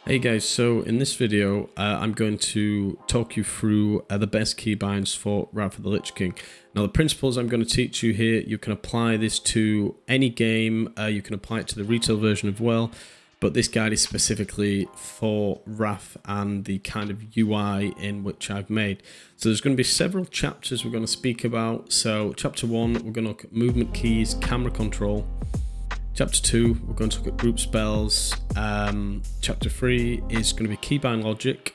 Hey guys, so in this video I'm going to talk you through the best keybinds for Wrath of the Lich King. Now the principles I'm going to teach you here, you can apply this to any game, you can apply it to the retail version as well, but this guide is specifically for Wrath and the kind of UI in which I've made. So there's going to be several chapters we're going to speak about. So chapter 1, we're going to look at movement keys, camera control. Chapter 2, we're going to look at group spells. Chapter 3 is going to be Keybind Logic.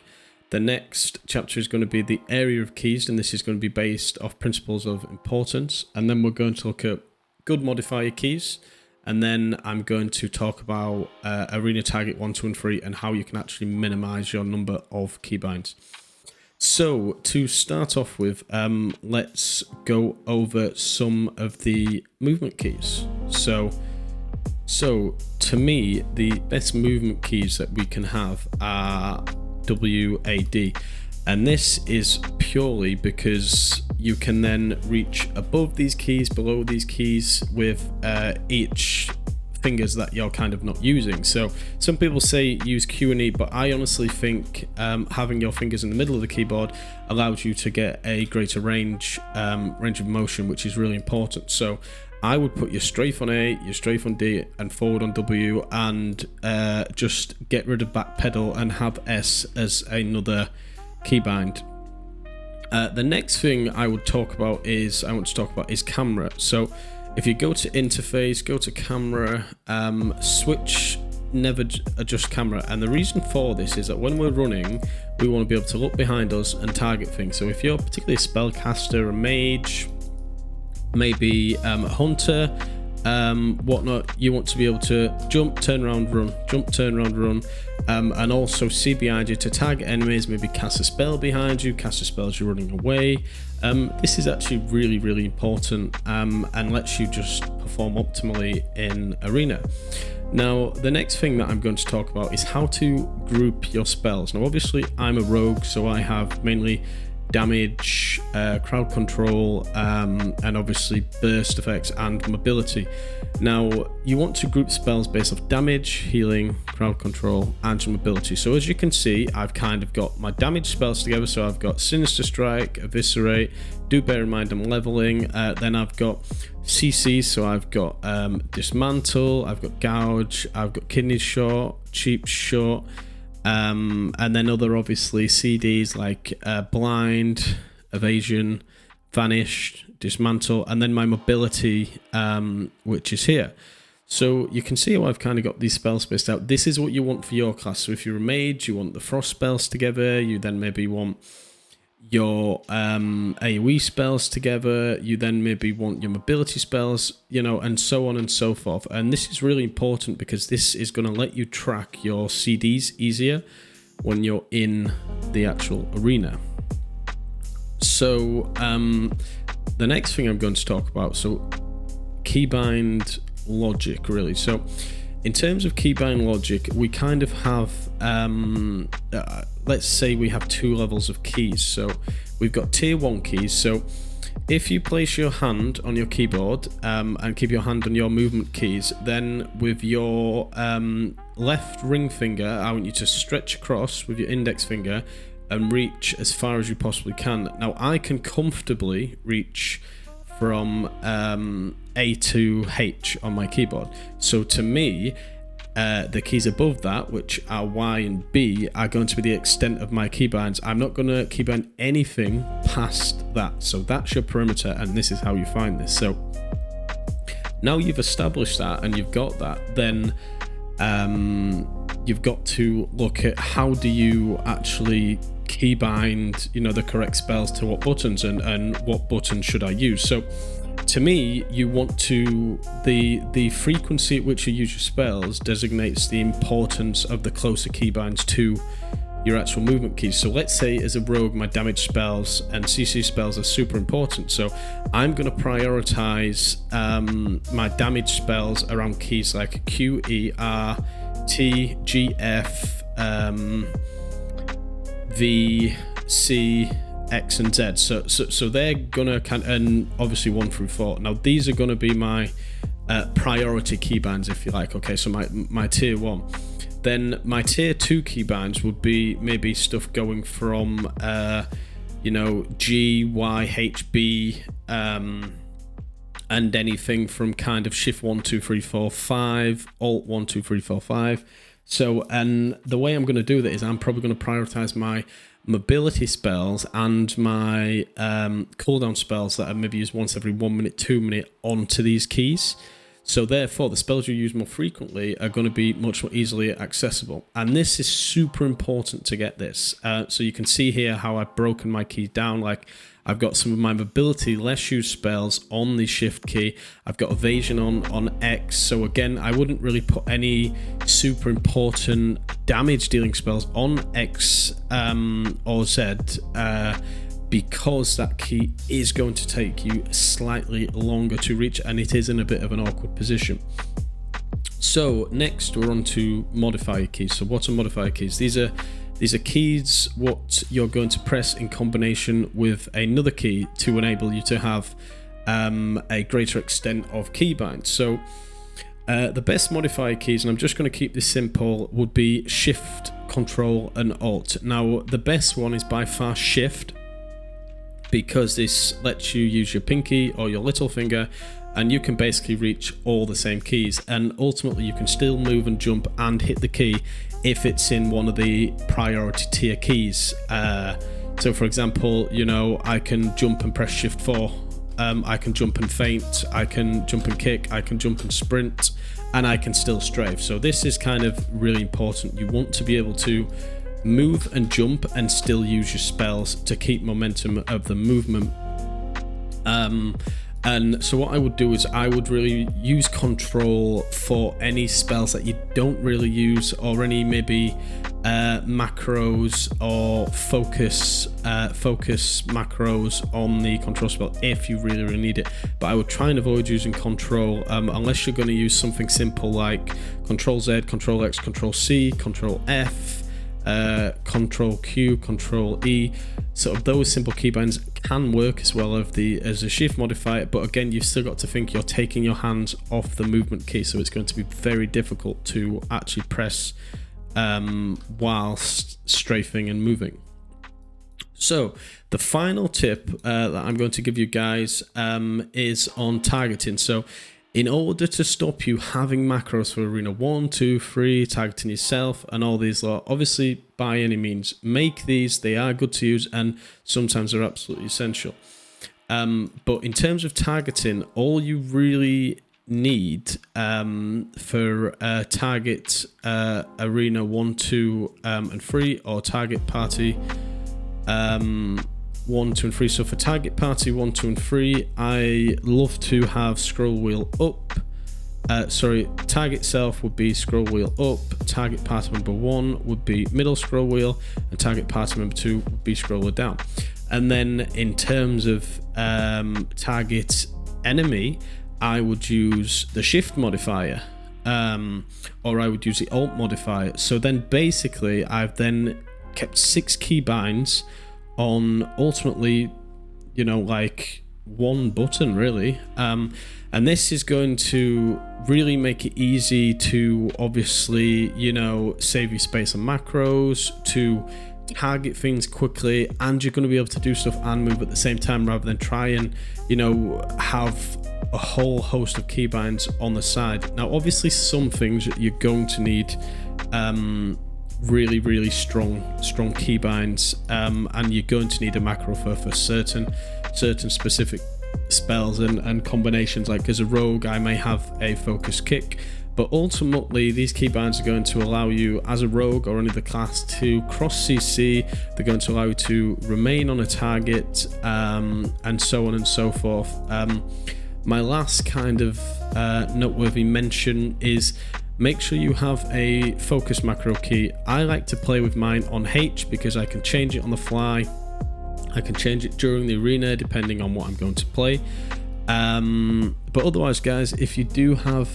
The next chapter is going to be the area of keys, and this is going to be based off principles of importance. And then we're going to look at good modifier keys. And then I'm going to talk about arena target 1, 2, and 3 and how you can actually minimize your number of keybinds. So to start off with, let's go over some of the movement keys. So to me, the best movement keys that we can have are WAD, and this is purely because you can then reach above these keys, below these keys with each fingers that you're kind of not using. So some people say use Q and E, but I honestly think having your fingers in the middle of the keyboard allows you to get a greater range of motion, which is really important. So I would put your strafe on A, your strafe on D, and forward on W, and just get rid of back pedal and have S as another keybind. The next thing I want to talk about is camera. So if you go to interface, go to camera, switch never adjust camera, and the reason for this is that when we're running, we want to be able to look behind us and target things. So if you're particularly a spellcaster, a mage, maybe a hunter, whatnot, you want to be able to jump, turn around, run, jump, turn around, run, and also see behind you to target enemies, maybe cast a spell behind you, cast a spell as you're running away. This is actually really important and lets you just perform optimally in arena. Now the next thing that I'm going to talk about is how to group your spells. Now obviously I'm a rogue, so I have mainly damage, crowd control, and obviously burst effects and mobility. Now you want to group spells based off damage, healing, crowd control, and mobility. So as you can see, I've kind of got my damage spells together. So I've got Sinister Strike, Eviscerate. Do bear in mind I'm leveling. Then I've got CCs, so I've got Dismantle, I've got Gouge, I've got Kidney Shot, Cheap Shot, and then other obviously CDs like Blind, Evasion, Vanish, Dismantle, and then my mobility, which is here. So you can see how I've kind of got these spells spaced out. This is what you want for your class. So if you're a mage, you want the frost spells together. You then maybe want your AoE spells together. You then maybe want your mobility spells, you know, and so on and so forth. And this is really important because this is going to let you track your CDs easier when you're in the actual arena. So the next thing I'm going to talk about, so Keybind Logic, really. So in terms of Keybind Logic, we kind of have, let's say we have two levels of keys. So we've got tier 1 keys. So if you place your hand on your keyboard and keep your hand on your movement keys, then with your left ring finger, I want you to stretch across with your index finger and reach as far as you possibly can. Now I can comfortably reach from A to H on my keyboard. So to me, the keys above that, which are Y and B, are going to be the extent of my keybinds. I'm not going to keybind anything past that. So that's your perimeter, and this is how you find this. So now you've established that and you've got that, then you've got to look at how do you actually keybind, you know, the correct spells to what buttons, and what buttons should I use. So to me, you want to, the frequency at which you use your spells designates the importance of the closer keybinds to your actual movement keys. So let's say as a rogue, my damage spells and CC spells are super important. So I'm going to prioritize my damage spells around keys like Q, E, R, T, G, F, V, C, X, and Z. So they're gonna and obviously 1 through 4. Now these are gonna be my priority keybinds, if you like. Okay, so my tier 1. Then my tier 2 keybinds would be maybe stuff going from you know, G, Y, H, B, and anything from kind of shift 1, 2, 3, 4, 5, alt 1, 2, 3, 4, 5. So, and the way I'm going to do that is I'm probably going to prioritize my mobility spells and my cooldown spells that I maybe use once every 1 minute, 2 minute onto these keys. So therefore, the spells you use more frequently are going to be much more easily accessible. And this is super important to get this. So you can see here how I've broken my keys down. Like I've got some of my mobility, less used spells on the shift key. I've got evasion on X. So again, I wouldn't really put any super important damage dealing spells on X or Z. Because that key is going to take you slightly longer to reach, and it is in a bit of an awkward position. So next we're on to modifier keys. So what are modifier keys? These are keys what you're going to press in combination with another key to enable you to have a greater extent of keybinds. So the best modifier keys, and I'm just going to keep this simple, would be Shift, Control, and Alt. Now the best one is by far Shift, because this lets you use your pinky or your little finger and you can basically reach all the same keys, and ultimately you can still move and jump and hit the key if it's in one of the priority tier keys. So for example, you know, I can jump and press Shift 4, I can jump and feint, I can jump and kick, I can jump and sprint, and I can still strafe. So this is kind of really important. You want to be able to move and jump and still use your spells to keep momentum of the movement. And so what I would do is I would really use Control for any spells that you don't really use, or any maybe macros or focus macros on the Control spell if you really need it. But I would try and avoid using Control unless you're going to use something simple like Control Z, Control X, Control C, Control F, Control Q, Control E. Sort of those simple keybinds can work as well as a shift modifier, but again, you've still got to think you're taking your hands off the movement key, so it's going to be very difficult to actually press whilst strafing and moving. So the final tip that I'm going to give you guys is on targeting. So in order to stop you having macros for Arena 1, 2, 3, targeting yourself and all these lot, obviously by any means, make these. They are good to use and sometimes they're absolutely essential. But in terms of targeting, all you really need for target Arena 1, 2 and 3, or target party 1, 2 and 3. So for target party 1, 2 and 3, I love to have scroll wheel up. Target self would be scroll wheel up, target party member 1 would be middle scroll wheel, and target party member 2 would be scroller down. And then in terms of target enemy, I would use the shift modifier, or I would use the alt modifier. So then basically I've then kept 6 keybinds on ultimately, you know, like one button really, and this is going to really make it easy to obviously, you know, save you space on macros, to target things quickly, and you're going to be able to do stuff and move at the same time rather than try and, you know, have a whole host of keybinds on the side. Now obviously some things you're going to need really strong keybinds, and you're going to need a macro for certain specific spells and combinations. Like as a rogue, I may have a focus kick, but ultimately these keybinds are going to allow you as a rogue or any other class to cross CC. They're going to allow you to remain on a target, and so on and so forth. My last kind of noteworthy mention is make sure you have a focus macro key. I like to play with mine on H because I can change it on the fly. I can change it during the arena depending on what I'm going to play. But otherwise, guys, if you do have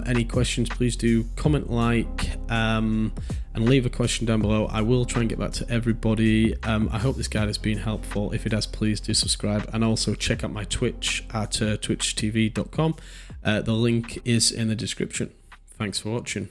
any questions, please do comment, like, and leave a question down below. I will try and get back to everybody. I hope this guide has been helpful. If it has, please do subscribe, and also check out my Twitch at twitchtv.com. The link is in the description. Thanks for watching.